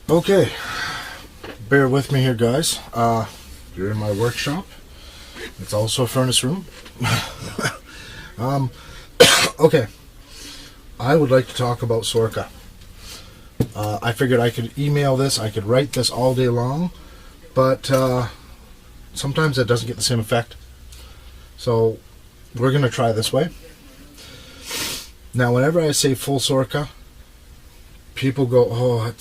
Okay, bear with me here, guys. You're in my workshop. It's also a furnace room. Okay, I would like to talk about Sorka. I figured I could email this, I could write this all day long, but sometimes it doesn't get the same effect. So we're going to try this way. Now, whenever I say full Sorka, people go, oh,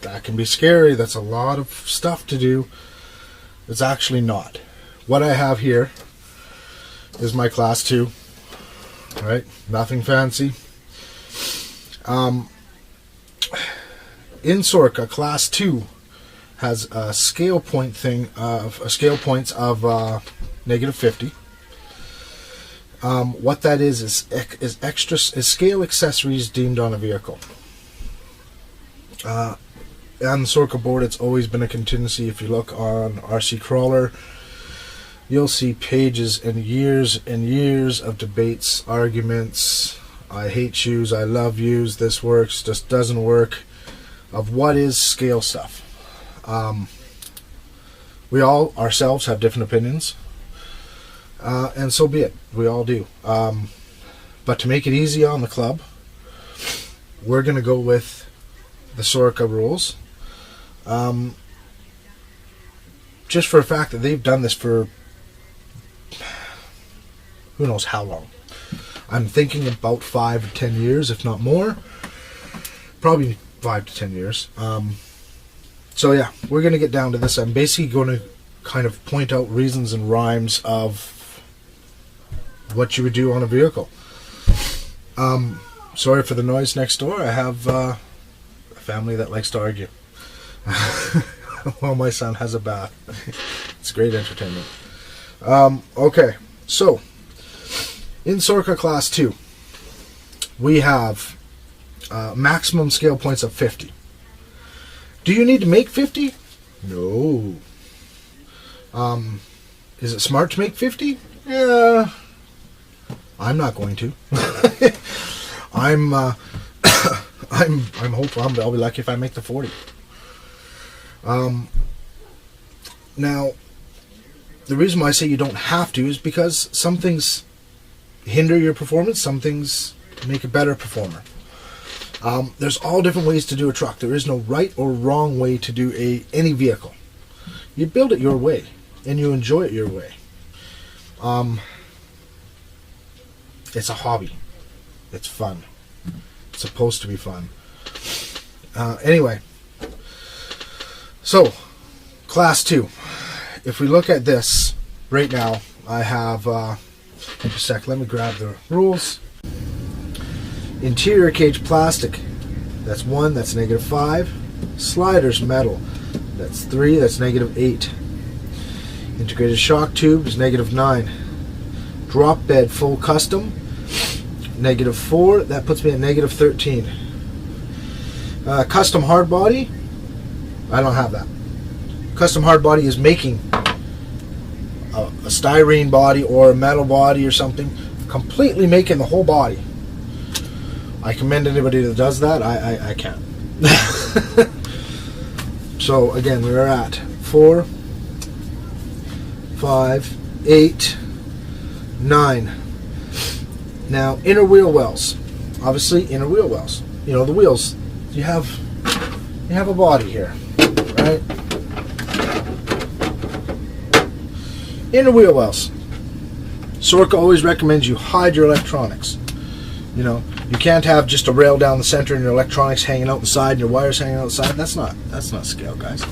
that can be scary. That's a lot of stuff to do. It's actually not. What I have here is my class 2. Right? Nothing fancy. In Sorka, class 2 has a scale point thing of scale points of -50. What that is scale accessories deemed on a vehicle. On the Sorka board, it's always been a contingency. If you look on RC Crawler, you'll see pages and years of debates, arguments. I hate shoes, I love yous, this works, this doesn't work, of what is scale stuff. We all ourselves have different opinions, and so be it. We all do. But to make it easy on the club, we're going to go with the Sorka rules. Just for a fact that they've done this for who knows how long. I'm thinking about 5 to 10 years, if not more. Probably 5 to 10 years. So yeah, we're going to get down to this. I'm basically going to kind of point out reasons and rhymes of what you would do on a vehicle. Sorry for the noise next door. I have a family that likes to argue. While my son has a bath. It's great entertainment. Okay, so in Sorka Class 2, we have maximum scale points of 50. Do you need to make 50? No. Is it smart to make 50? Yeah. I'm not going to. I'm hopeful. I'll be lucky if I make the 40. Now, the reason why I say you don't have to is because some things hinder your performance, some things make a better performer. There's all different ways to do a truck. There is no right or wrong way to do any vehicle. You build it your way, and you enjoy it your way. It's a hobby. It's fun. It's supposed to be fun. Anyway, so Class 2. If we look at this right now, I have just a sec, let me grab the rules. Interior cage plastic, that's 1, that's -5. Sliders metal, that's 3, that's -8. Integrated shock tube is -9. Drop bed full custom, -4, that puts me at -13. Custom hard body, I don't have that. Custom hard body is making a styrene body or a metal body or something, completely making the whole body. I commend anybody that does that. I can't. So again, we are at 4, 5, 8, 9. Now, inner wheel wells. Obviously, inner wheel wells. You know, the wheels. You have a body here, right? Inner wheel wells. Sorka always recommends you hide your electronics. You know, you can't have just a rail down the center and your electronics hanging out the side and your wires hanging out the side. That's not scale, guys.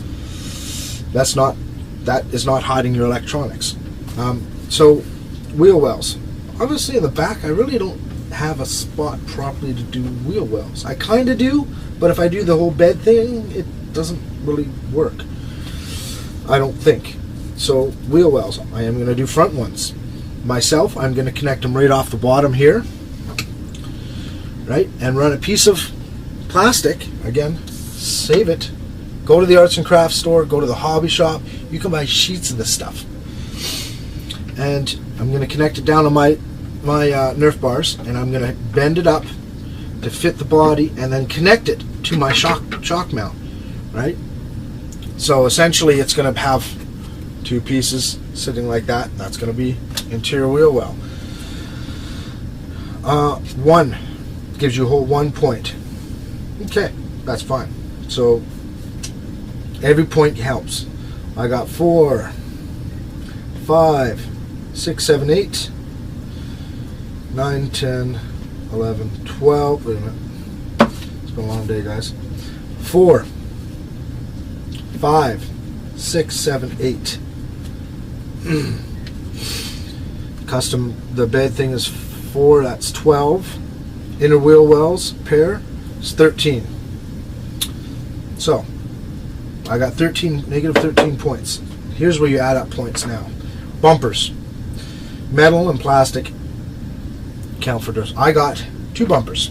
That is not hiding your electronics. So, wheel wells. Obviously in the back, I really don't have a spot properly to do wheel wells. I kind of do, but if I do the whole bed thing, it doesn't really work. I don't think. So, wheel wells. I am going to do front ones. Myself, I'm going to connect them right off the bottom here. Right? And run a piece of plastic. Again, save it. Go to the arts and crafts store. Go to the hobby shop. You can buy sheets of this stuff. And I'm going to connect it down to my Nerf bars. And I'm going to bend it up to fit the body. And then connect it to my shock mount. right? So essentially it's going to have two pieces sitting like that. That's going to be interior wheel well. One gives you a whole 1 point. Okay, that's fine. So every point helps. I got 4, 5, 6, 7, 8, 9, 10, 11, 12. Wait a minute. It's been a long day, guys. 4, 5, 6, 7, 8. Custom, the bed thing is 4, that's 12. Inner wheel wells pair is 13. So I got negative 13 points. Here's where you add up points now. Bumpers, metal and plastic count for this. I got 2 bumpers,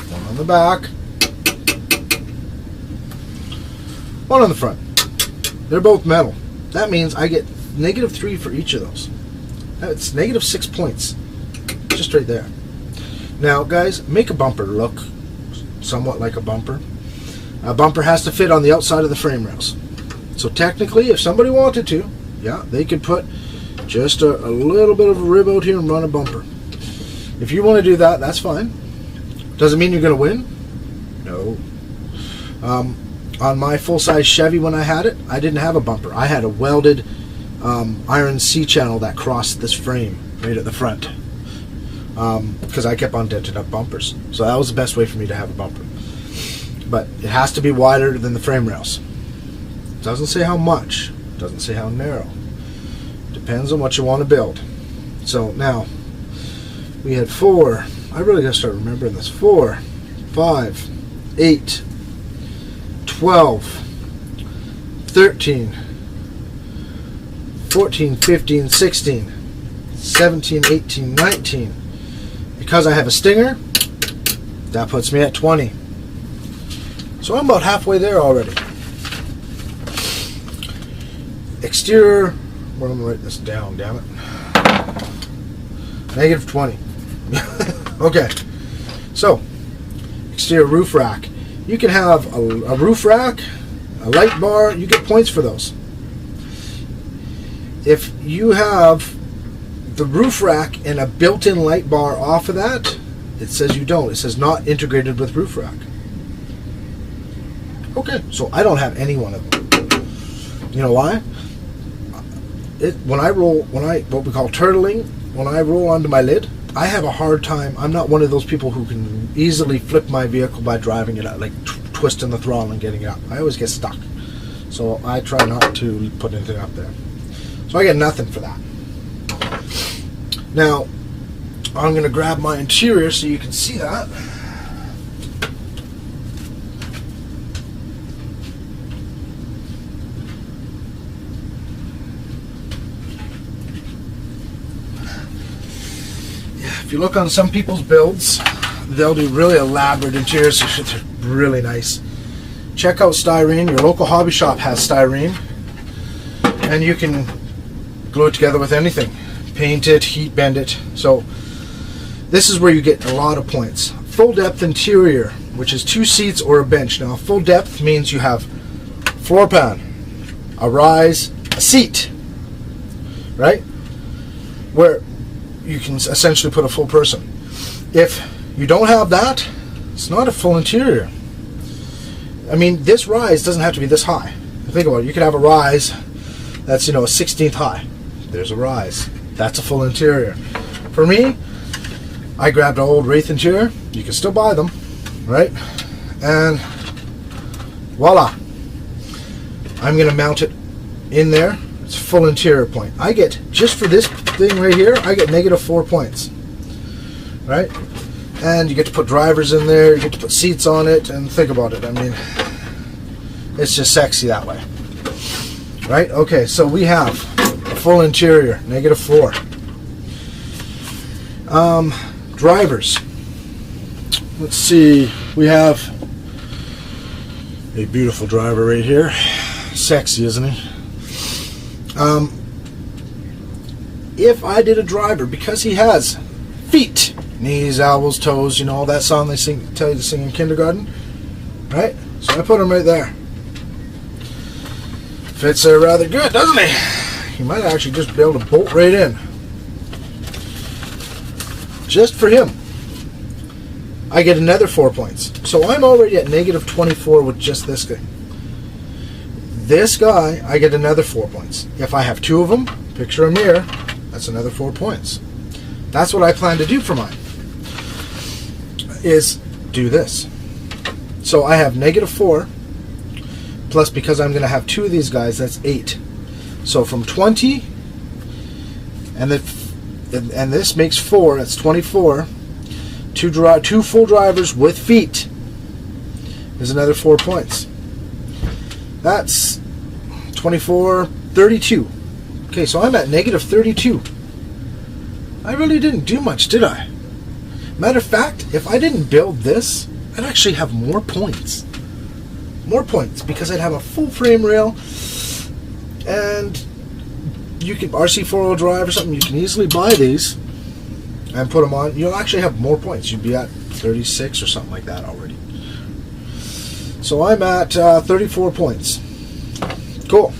one on the back, one on the front. They're both metal. That means I get negative 3 for each of those. That's negative 6 points just right there. Now guys, make a bumper look somewhat like a bumper. A bumper has to fit on the outside of the frame rails. So technically, if somebody wanted to, yeah, they could put just a little bit of a rib out here and run a bumper. If you want to do that, that's fine. Doesn't mean you're going to win. No. On my full-size Chevy when I had it, I didn't have a bumper. I had a welded iron C-channel that crossed this frame right at the front. Because I kept on denting up bumpers. So that was the best way for me to have a bumper. But it has to be wider than the frame rails. It doesn't say how much. It doesn't say how narrow. Depends on what you want to build. So now, we had 4. I really got to start remembering this. 4, 5, 8, 12, 13, 14, 15, 16, 17, 18, 19. Because I have a Stinger, that puts me at 20. So I'm about halfway there already. Exterior, well, I'm going to write this down, damn it. Negative 20. Okay, so exterior roof rack. You can have a roof rack, a light bar, you get points for those. If you have the roof rack and a built-in light bar off of that, it says you don't. It says not integrated with roof rack. Okay, so I don't have any one of them. You know why? When I what we call turtling, when I roll onto my lid, I have a hard time. I'm not one of those people who can easily flip my vehicle by driving it out, like twisting the throttle and getting it up. I always get stuck. So I try not to put anything up there. So I get nothing for that. Now, I'm going to grab my interior so you can see that. If you look on some people's builds, they'll do really elaborate interiors. They're really nice. Check out Styrene. Your local hobby shop has Styrene, and you can glue it together with anything. Paint it, heat bend it. So this is where you get a lot of points. Full depth interior, which is 2 seats or a bench. Now full depth means you have floor pan, a rise, a seat, right? Where you can essentially put a full person. If you don't have that, it's not a full interior. I mean, this rise doesn't have to be this high. Think about it. You could have a rise that's, a 16th high. There's a rise. That's a full interior. For me, I grabbed an old Wraith interior. You can still buy them, right? And voila. I'm going to mount it in there. It's full interior point. I get, just for this thing right here, I get negative 4 points, right? And you get to put drivers in there, you get to put seats on it, and think about it. I mean, it's just sexy that way, right? Okay, so we have a full interior, negative 4. Drivers. Let's see, we have a beautiful driver right here. Sexy, isn't he? If I did a driver, because he has feet, knees, elbows, toes, all that song they tell you to sing in kindergarten, right? So I put him right there. Fits there rather good, doesn't he? He might actually just be able to bolt right in. Just for him. I get another 4 points. So I'm already at negative 24 with just this guy. This guy, I get another 4 points. If I have 2 of them, picture him here, that's another 4 points. That's what I plan to do for mine. Is do this. So I have negative 4, plus because I'm going to have 2 of these guys, that's 8. So from 20, and this makes 4, that's 24. 2 full drivers with feet is another 4 points. That's 24, 32. Okay, so I'm at negative 32. I really didn't do much, did I? Matter of fact, if I didn't build this, I'd actually have more points. More points, because I'd have a full frame rail, and you can RC4-wheel drive or something, you can easily buy these and put them on. You'll actually have more points. You'd be at 36 or something like that already. So I'm at 34 points. Cool.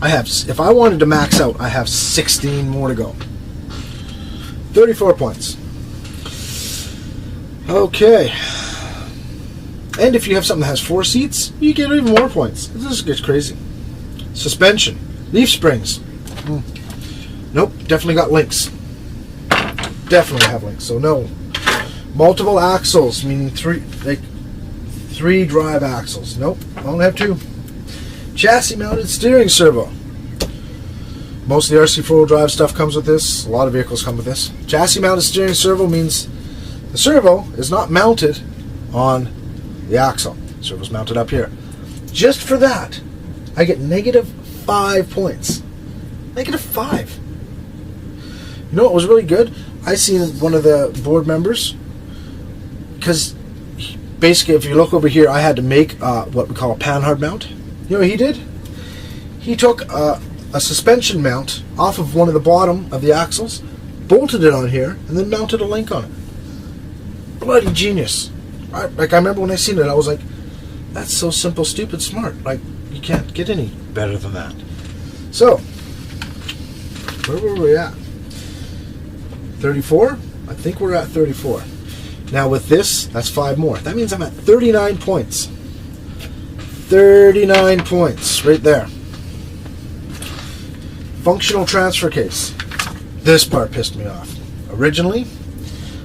I have, if I wanted to max out, I have 16 more to go. 34 points. Okay. And if you have something that has 4 seats, you get even more points. This gets crazy. Suspension. Leaf springs. Nope, definitely got links. Definitely have links, so no. Multiple axles, meaning 3 drive axles. Nope, I only have 2. Chassis mounted steering servo. Most of the RC4-wheel drive stuff comes with this. A lot of vehicles come with this. Chassis mounted steering servo means the servo is not mounted on the axle. The servo's mounted up here. Just for that, I get negative 5 points. Negative 5. You know what was really good? I seen one of the board members, because basically if you look over here, I had to make what we call a panhard mount. You know what he did? He took a suspension mount off of one of the bottom of the axles, bolted it on here, and then mounted a link on it. Bloody genius. I remember when I seen it, I was like, that's so simple, stupid, smart. Like, you can't get any better than that. So, where were we at? 34? I think we're at 34. Now with this, that's 5 more. That means I'm at 39 points. 39 points, right there. Functional transfer case. This part pissed me off. Originally,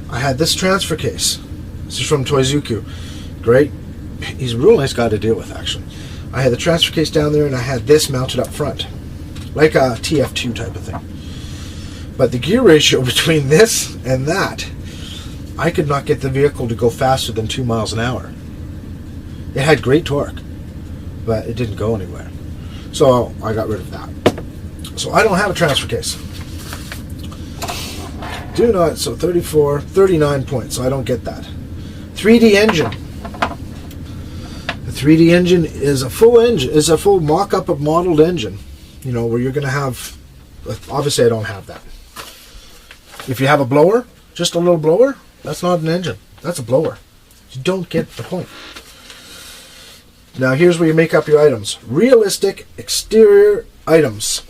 I had this transfer case. This is from Toyzuku. Great. He's a real nice guy to deal with, actually. I had the transfer case down there, and I had this mounted up front. Like a TF2 type of thing. But the gear ratio between this and that, I could not get the vehicle to go faster than 2 miles an hour. It had great torque, but it didn't go anywhere. So I got rid of that. So I don't have a transfer case. Do not, so 34, 39 points, so I don't get that. 3D engine. The 3D engine is a full mock-up of modeled engine. You know, where you're going to have, obviously I don't have that. If you have a blower, just a little blower, that's not an engine. That's a blower. You don't get the point. Now here's where you make up your items. Realistic exterior items.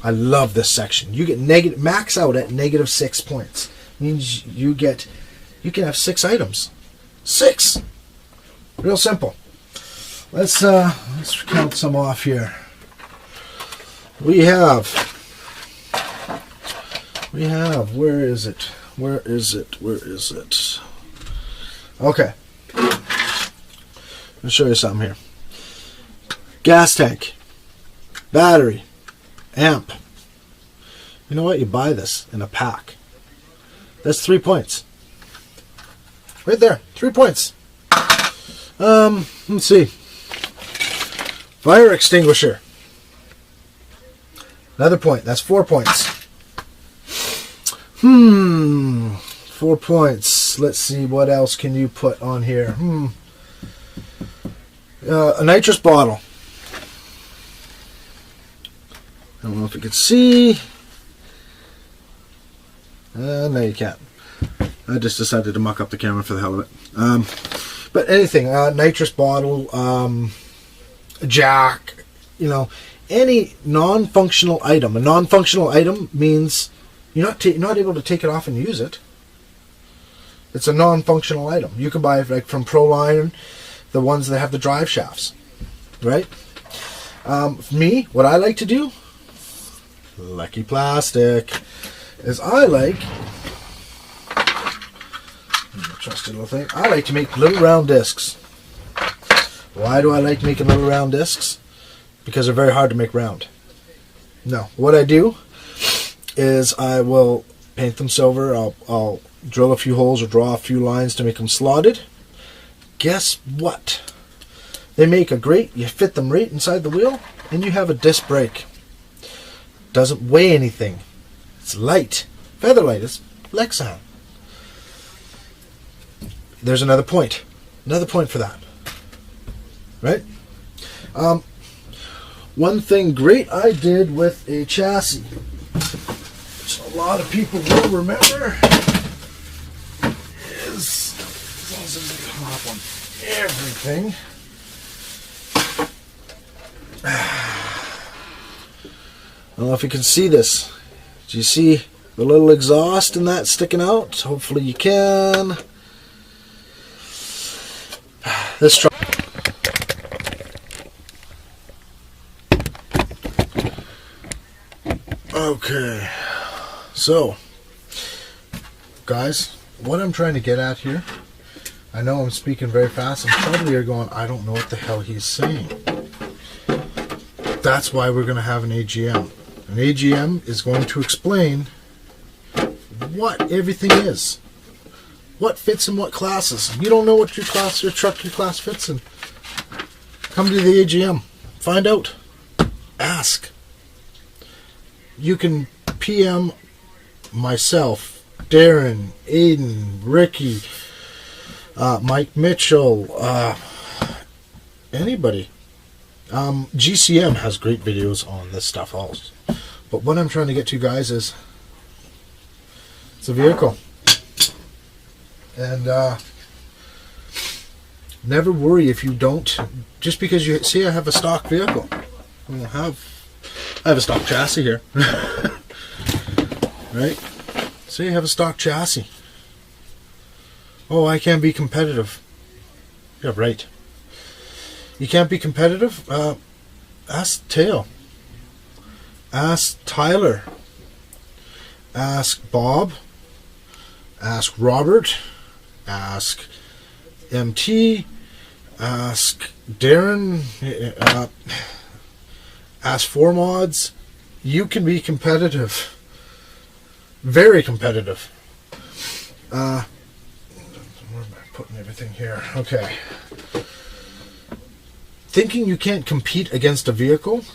I love this section. You get max out at negative 6 points. Means you can have 6 items. 6. Real simple. Let's count some off here. We have, where is it? Okay. I'll show you something here. Gas tank, battery, amp. You know what? You buy this in a pack. That's 3 points. Right there, 3 points. Let's see. Fire extinguisher. Another point. That's 4 points. 4 points. Let's see, what else can you put on here? A nitrous bottle. I don't know if you can see. No, you can't. I just decided to muck up the camera for the hell of it. But anything, nitrous bottle, jack, you know, any non-functional item. A non-functional item means you're not able to take it off and use it. It's a non-functional item. You can buy, like, from Proline, the ones that have the drive shafts, right? For me, what I like to do, Lucky Plastic, is I like, trusty little thing, I like to make little round discs. Why do I like making little round discs? Because they're very hard to make round. No, what I do is I will paint them silver. I'll drill a few holes or draw a few lines to make them slotted. Guess what? They make a great, you fit them right inside the wheel, and you have a disc brake. Doesn't weigh anything. It's light. Feather light. It's Lexan. There's another point. Another point for that. Right? One thing great I did with a chassis, which a lot of people will remember, is, as long as it doesn't come up on everything, I don't know if you can see this. Do you see the little exhaust in that sticking out? Hopefully you can. This truck. Okay, so guys, what I'm trying to get at here, I know I'm speaking very fast, and probably you're going, I don't know what the hell he's saying. That's why we're going to have an AGM. An AGM is going to explain what everything is, what fits in what classes. You don't know what your class, your truck, your class fits in. Come to the AGM, find out, ask. You can PM myself, Darren, Aiden, Ricky, Mike Mitchell, anybody. GCM has great videos on this stuff also. But what I'm trying to get to, guys, is it's a vehicle. And never worry if you don't, just because you see I have a stock vehicle. I have a stock chassis here. Right? So you have a stock chassis. Oh, I can't be competitive. Yeah, right. You can't be competitive? Ask Tail. Ask Tyler. Ask Bob. Ask Robert. Ask MT. Ask Darren. Ask 4Mods. You can be competitive. Very competitive. Where am I putting everything here? Okay. Thinking you can't compete against a vehicle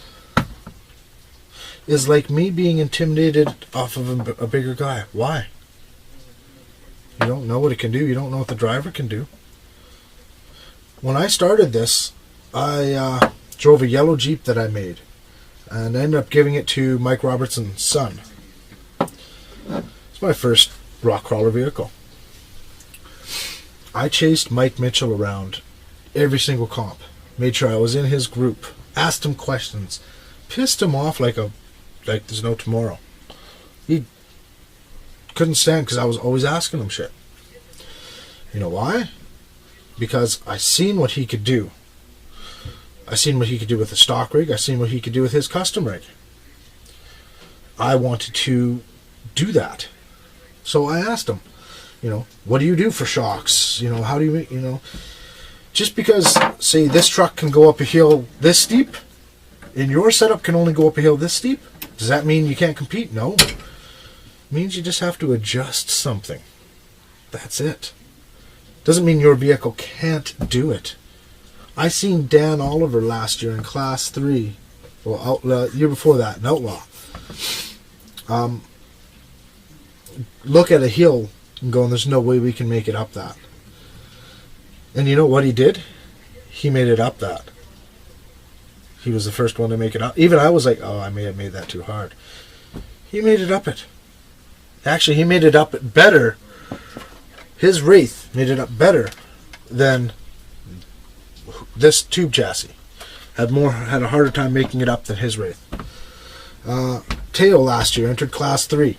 is like me being intimidated off of a bigger guy. Why? You don't know what it can do. You don't know what the driver can do. When I started this, I drove a yellow Jeep that I made, and I ended up giving it to Mike Robertson's son. It's my first rock crawler vehicle. I chased Mike Mitchell around every single comp. Made sure I was in his group. Asked him questions. Pissed him off like there's no tomorrow. He couldn't stand because I was always asking him shit. You know why? Because I seen what he could do. I seen what he could do with the stock rig. I seen what he could do with his custom rig. I wanted to do that. So I asked him, you know, what do you do for shocks? You know, how do you make, you know, just because, say, this truck can go up a hill this steep, and your setup can only go up a hill this steep, does that mean you can't compete? No. It means you just have to adjust something. That's it. Doesn't mean your vehicle can't do it. I seen Dan Oliver last year in Class 3, well, year before that, in Outlaw. Look at a hill and going, there's no way we can make it up that. And you know what he did? He made it up that. He was the first one to make it up. Even I was like, oh, I may have made that too hard. He made it up it. Actually, he made it up it better. His Wraith made it up better than this tube chassis. Had a harder time making it up than his Wraith. Teo last year entered Class 3.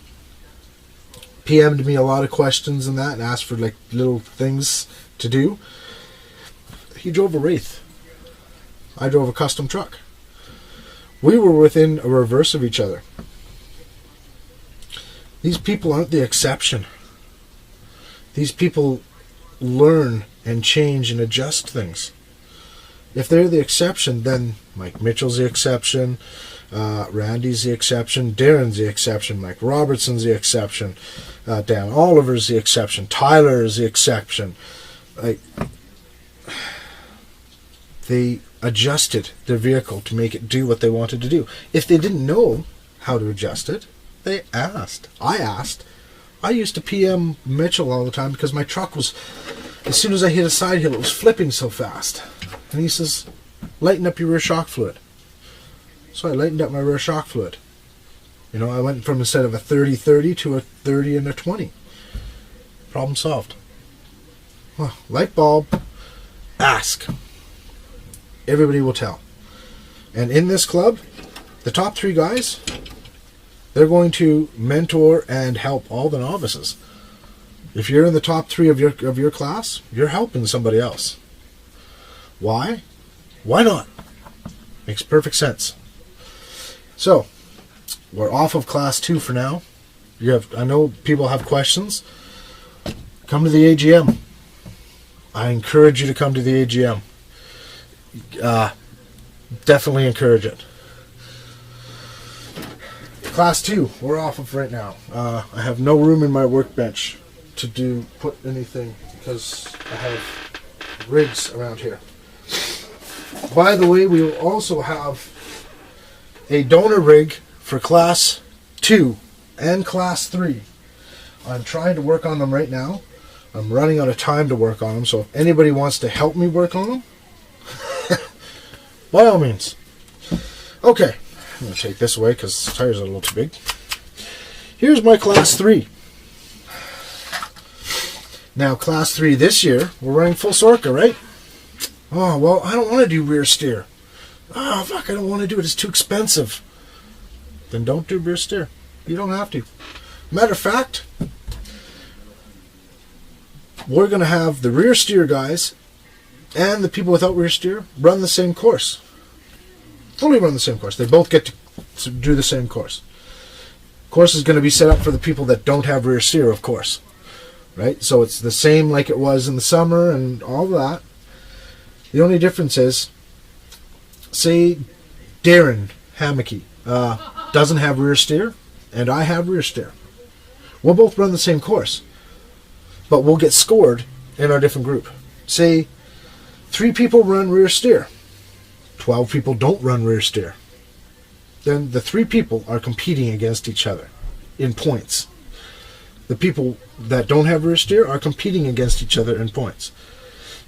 PM'd me a lot of questions and that, and asked for like little things to do. He drove a Wraith. I drove a custom truck. We were within a reverse of each other. These people aren't the exception. These people learn and change and adjust things. If they're the exception, then Mike Mitchell's the exception, Randy's the exception, Darren's the exception, Mike Robertson's the exception, Dan Oliver's the exception, Tyler is the exception. Like, they adjusted their vehicle to make it do what they wanted to do. If they didn't know how to adjust it, they asked. I asked. I used to PM Mitchell all the time because my truck was, as soon as I hit a side hill, it was flipping so fast. And he says, lighten up your rear shock fluid. So I lightened up my rear shock fluid. You know, I went from instead of a 30-30 to a 30 and a 20. Problem solved. Well, light bulb, ask. Everybody will tell. And in this club, the top 3 guys, they're going to mentor and help all the novices. If you're in the top 3 of your class, you're helping somebody else. Why? Why not? Makes perfect sense. So, we're off of Class 2 for now. I know people have questions. Come to the AGM. I encourage you to come to the AGM. Definitely encourage it. Class 2, we're off of right now. I have no room in my workbench to put anything because I have rigs around here. By the way, we will also have a donor rig for Class 2 and Class 3. I'm trying to work on them right now. I'm running out of time to work on them, so if anybody wants to help me work on them, by all means. Okay, I'm going to take this away because the tires are a little too big. Here's my Class 3. Now, Class 3 this year, we're running full Sorca, right? Oh, well, I don't want to do rear steer. Oh, fuck, I don't want to do it. It's too expensive. Then don't do rear steer. You don't have to. Matter of fact, we're going to have the rear steer guys and the people without rear steer run the same course. Fully run the same course. They both get to do the same course. Course is going to be set up for the people that don't have rear steer, of course. Right? So it's the same like it was in the summer and all that. The only difference is, say Darren Hammocky doesn't have rear steer and I have rear steer. We'll both run the same course, but we'll get scored in our different group. Say 3 people run rear steer, 12 people don't run rear steer. Then the 3 people are competing against each other in points. The people that don't have rear steer are competing against each other in points.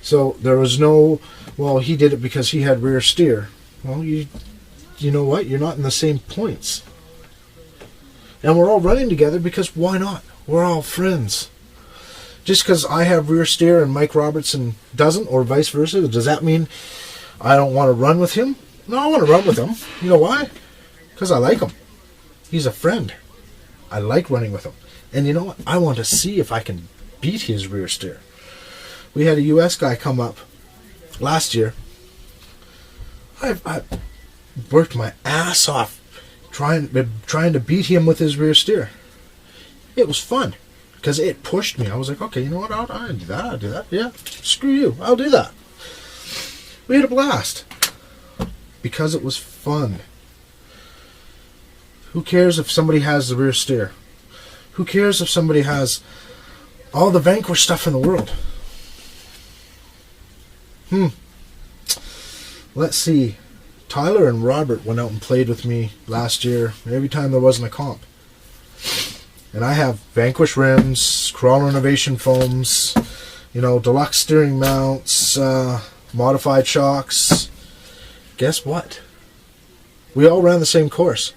So there was no, well, he did it because he had rear steer. Well, you know what? You're not in the same points. And we're all running together because why not? We're all friends. Just because I have rear steer and Mike Robertson doesn't, or vice versa, does that mean I don't want to run with him? No, I want to run with him. You know why? Because I like him. He's a friend. I like running with him. And you know what? I want to see if I can beat his rear steer. We had a US guy come up last year. I worked my ass off trying to beat him with his rear steer. It was fun because it pushed me. I was like, okay, you know what? I'll do that. I'll do that. Yeah, screw you. I'll do that. We had a blast because it was fun. Who cares if somebody has the rear steer? Who cares if somebody has all the Vanquish stuff in the world? Let's see. Tyler and Robert went out and played with me last year every time there wasn't a comp. And I have Vanquish rims, Crawler Innovation foams, deluxe steering mounts, modified shocks. Guess what? We all ran the same course.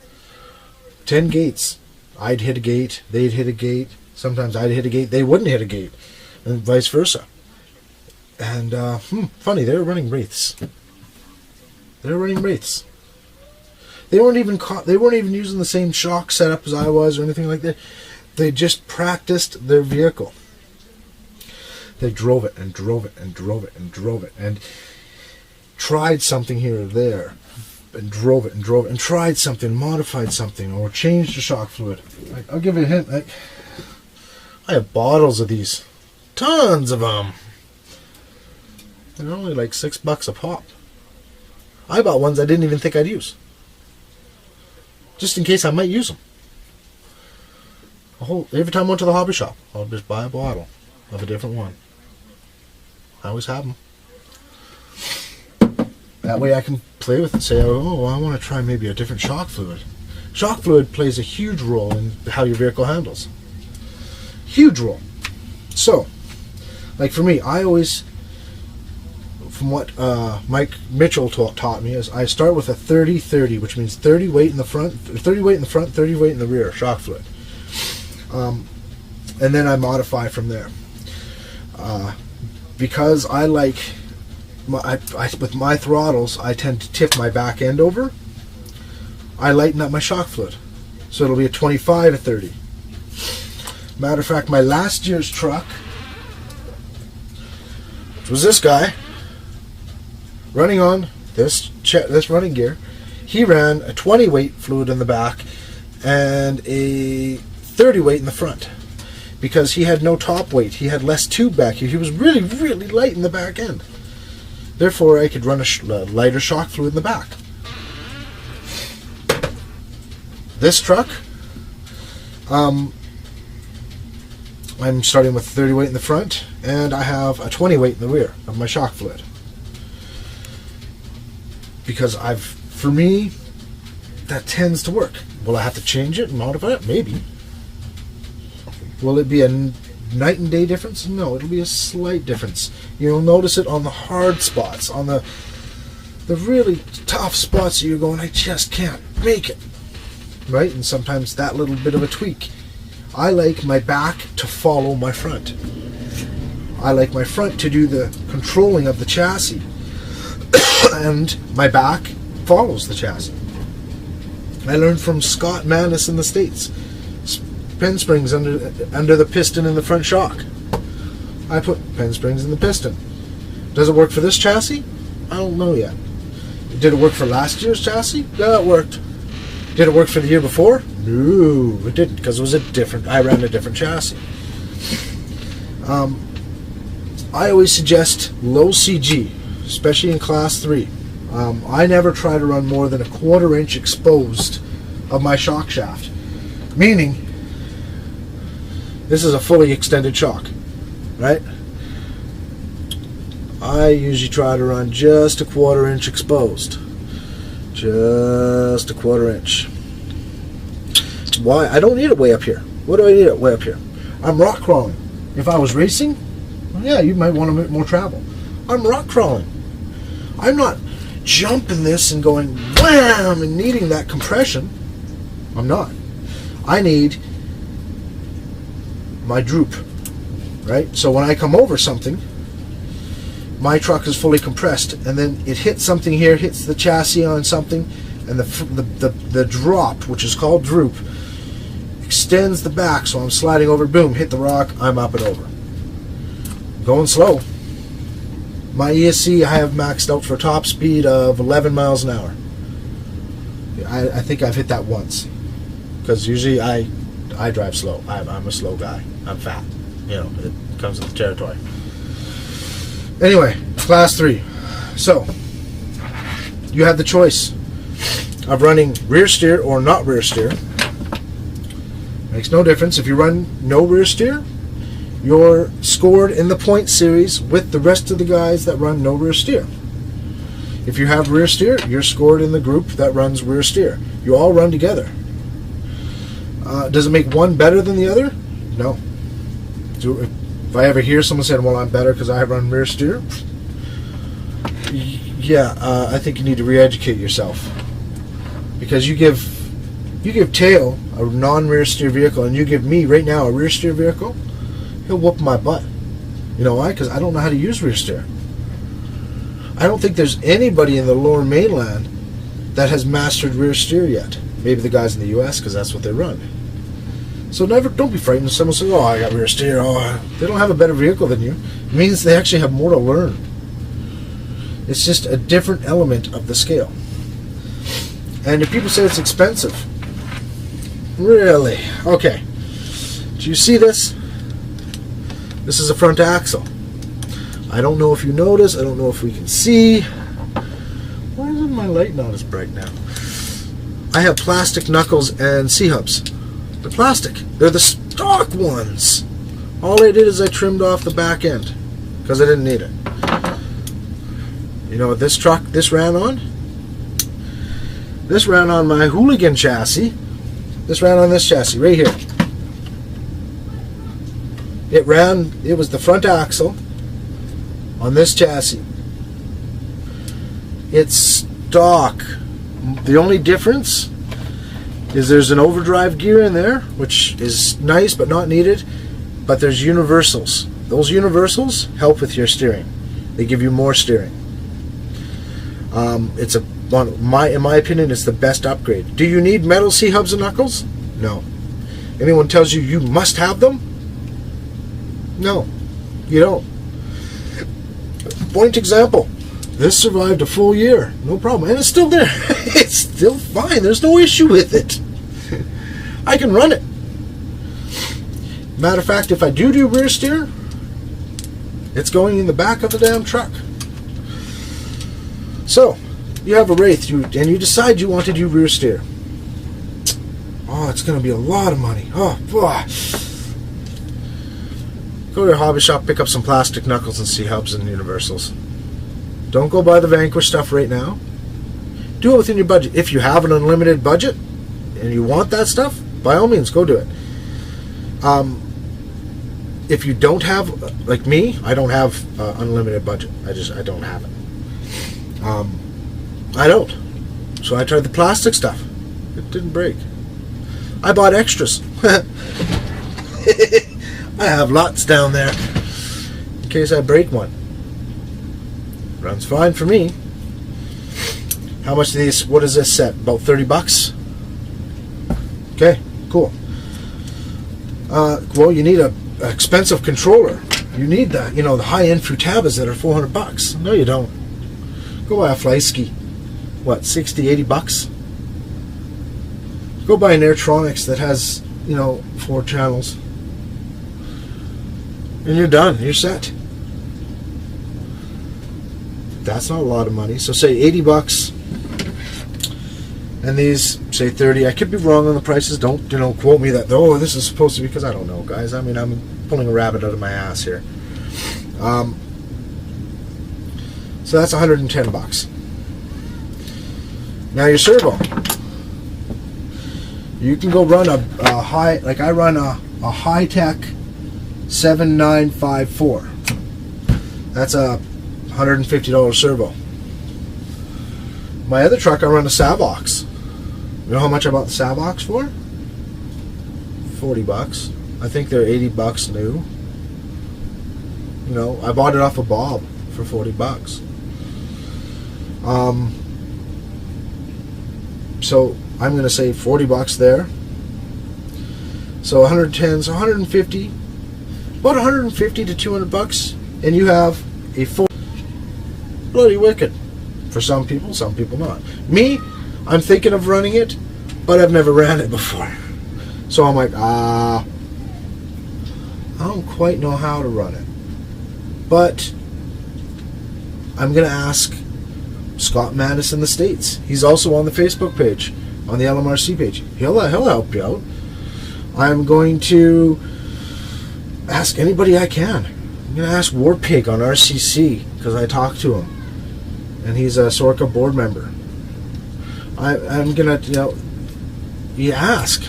10 gates. I'd hit a gate, they'd hit a gate. Sometimes I'd hit a gate, they wouldn't hit a gate. And vice versa. And funny, they were running Wraiths. They weren't even using the same shock setup as I was or anything like that. They just practiced their vehicle. They drove it and drove it and drove it and drove it and tried something here or there and drove it and drove it and tried something, modified something, or changed the shock fluid. I'll give you a hint. I have bottles of these. Tons of them. They're only like $6 a pop. I bought ones I didn't even think I'd use, just in case I might use them. Every time I went to the hobby shop, I'll just buy a bottle of a different one. I always have them. That way I can play with it and say, oh, I want to try maybe a different shock fluid. Shock fluid plays a huge role in how your vehicle handles. Huge role. So, like for me, I always, from what Mike Mitchell taught me, is I start with a 30-30, which means 30 weight in the front, 30 weight in the front, 30 weight in the rear, shock fluid. And then I modify from there. Because I like, with my throttles, I tend to tip my back end over. I lighten up my shock fluid. So it'll be a 25 to 30. Matter of fact, my last year's truck, which was this guy, running on this running gear, he ran a 20 weight fluid in the back and a 30 weight in the front, because he had no top weight. He had less tube back here. He was really, really light in the back end. Therefore, I could run a lighter shock fluid in the back. This truck, I'm starting with 30 weight in the front, and I have a 20 weight in the rear of my shock fluid. Because for me, that tends to work. Will I have to change it and modify it? Maybe. Will it be a night and day difference? No, it'll be a slight difference. You'll notice it on the hard spots, on the really tough spots that you're going, I just can't make it. Right? And sometimes that little bit of a tweak. I like my back to follow my front. I like my front to do the controlling of the chassis. And my back follows the chassis. I learned from Scott Manis in the States. Pen springs under the piston in the front shock. I put pen springs in the piston. Does it work for this chassis? I don't know yet. Did it work for last year's chassis? Yeah, it worked. Did it work for the year before? No, it didn't, because it was I ran a different chassis. I always suggest low CG, especially in class 3. I never try to run more than a 1/4 inch exposed of my shock shaft. Meaning, this is a fully extended shock, right? I usually try to run just a 1/4 inch exposed. Just a 1/4 inch. Why? I don't need it way up here. What do I need it way up here? I'm rock crawling. If I was racing, well, yeah, you might want a bit more travel. I'm rock crawling. I'm not jumping this and going wham and needing that compression. I'm not. I need my droop, right? So when I come over something, my truck is fully compressed, and then it hits something here, hits the chassis on something, and the drop, which is called droop, extends the back, so I'm sliding over, boom, hit the rock, I'm up and over. Going slow. My ESC I have maxed out for a top speed of 11 miles an hour. I think I've hit that once, because usually I drive slow. I'm a slow guy. I'm fat. You know, it comes with the territory. Anyway, class 3. So, you have the choice of running rear steer or not rear steer. Makes no difference. If you run no rear steer, you're scored in the point series with the rest of the guys that run no rear steer. If you have rear steer, you're scored in the group that runs rear steer. You all run together. Does it make one better than the other? No. If I ever hear someone saying, well, I'm better because I run rear steer, yeah, I think you need to re-educate yourself. Because you give Teo a non-rear steer vehicle, and you give me right now a rear steer vehicle, he'll whoop my butt. You know why? Because I don't know how to use rear steer. I don't think there's anybody in the lower mainland that has mastered rear steer yet. Maybe the guys in the US, because that's what they run. So don't be frightened if someone says, oh, I got rear steer. Oh, they don't have a better vehicle than you. It means they actually have more to learn. It's just a different element of the scale. And if people say it's expensive, really? Okay. Do you see this? This is a front axle. I don't know if you notice. I don't know if we can see. Why isn't my light not as bright now? I have plastic knuckles and C-hubs. They're plastic. They're the stock ones. All I did is I trimmed off the back end because I didn't need it. You know what this truck, this ran on? This ran on my Hooligan chassis. This ran on this chassis right here. It was the front axle on this chassis. It's stock. The only difference is there's an overdrive gear in there, which is nice but not needed, but there's universals. Those universals help with your steering. They give you more steering. In my opinion, it's the best upgrade. Do you need metal C-hubs and knuckles? No. Anyone tells you you must have them? No, you don't. Point example. This survived a full year, no problem, and it's still there. It's still fine. There's no issue with it. I can run it. Matter of fact, if I do rear steer, it's going in the back of the damn truck. So, you have a Wraith, and you decide you want to do rear steer. Oh, it's going to be a lot of money. Oh, boy. Go to your hobby shop, pick up some plastic knuckles and C-hubs and universals. Don't go buy the Vanquish stuff right now. Do it within your budget. If you have an unlimited budget and you want that stuff, by all means, go do it. If you don't have, like me, I don't have unlimited budget. I don't have it. I don't. So I tried the plastic stuff. It didn't break. I bought extras. I have lots down there in case I break one. Runs fine for me. How much do these? What is this set? About 30 bucks. Okay, cool. Well, you need a expensive controller. You need that. You know, the high-end Futabas that are 400 bucks. No, you don't. Go buy a Fleisky. What, 60, 80 bucks? Go buy an Airtronics that has, you know, 4 channels. And you're done. You're set. That's not a lot of money. So say 80 bucks. And these, say 30. I could be wrong on the prices. Don't, you know, quote me that, oh, this is supposed to be, because I don't know, guys. I mean, I'm pulling a rabbit out of my ass here. So that's 110 bucks. Now your servo. You can go run a high, like I run a Hi-Tech 7954. That's a $150 servo. My other truck, I run a Savox. You know how much I bought the Savox for? 40 bucks. I think they're 80 bucks new. You know, I bought it off of Bob for 40 bucks. So I'm going to say 40 bucks there. So 110, so 150, about 150 to 200 bucks, and you have a full bloody wicked. For some people not. Me, I'm thinking of running it, but I've never ran it before. So I'm like, I don't quite know how to run it. But I'm going to ask Scott Mattis in the States. He's also on the Facebook page, on the LMRC page. He'll help you out. I'm going to ask anybody I can. I'm going to ask Warpig on RCC, because I talked to him. And he's a Sorka board member. I'm going to, you know, you ask.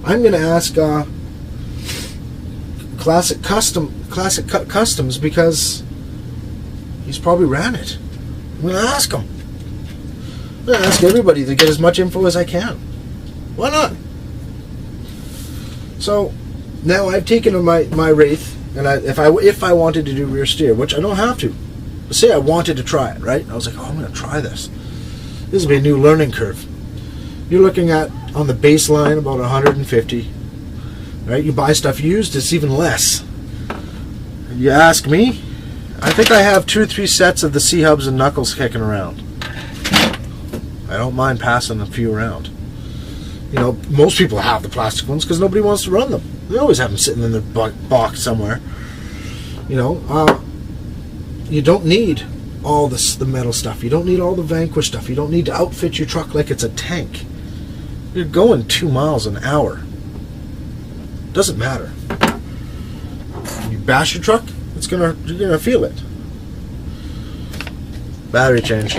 I'm going to ask Classic Customs, because he's probably ran it. I'm going to ask him. I'm going to ask everybody to get as much info as I can. Why not? So now I've taken my Wraith And if I wanted to do rear steer, which I don't have to, but say I wanted to try it, right? I was like, oh, I'm going to try this. This will be a new learning curve. You're looking at, on the baseline, about 150. Right? You buy stuff used, it's even less. You ask me, I think I have 2 or 3 sets of the C-hubs and knuckles kicking around. I don't mind passing a few around. You know, most people have the plastic ones because nobody wants to run them. They always have them sitting in their box somewhere. You know, you don't need all the metal stuff. You don't need all the Vanquish stuff. You don't need to outfit your truck like it's a tank. You're going 2 miles an hour. Doesn't matter. You bash your truck, you're gonna feel it. Battery change.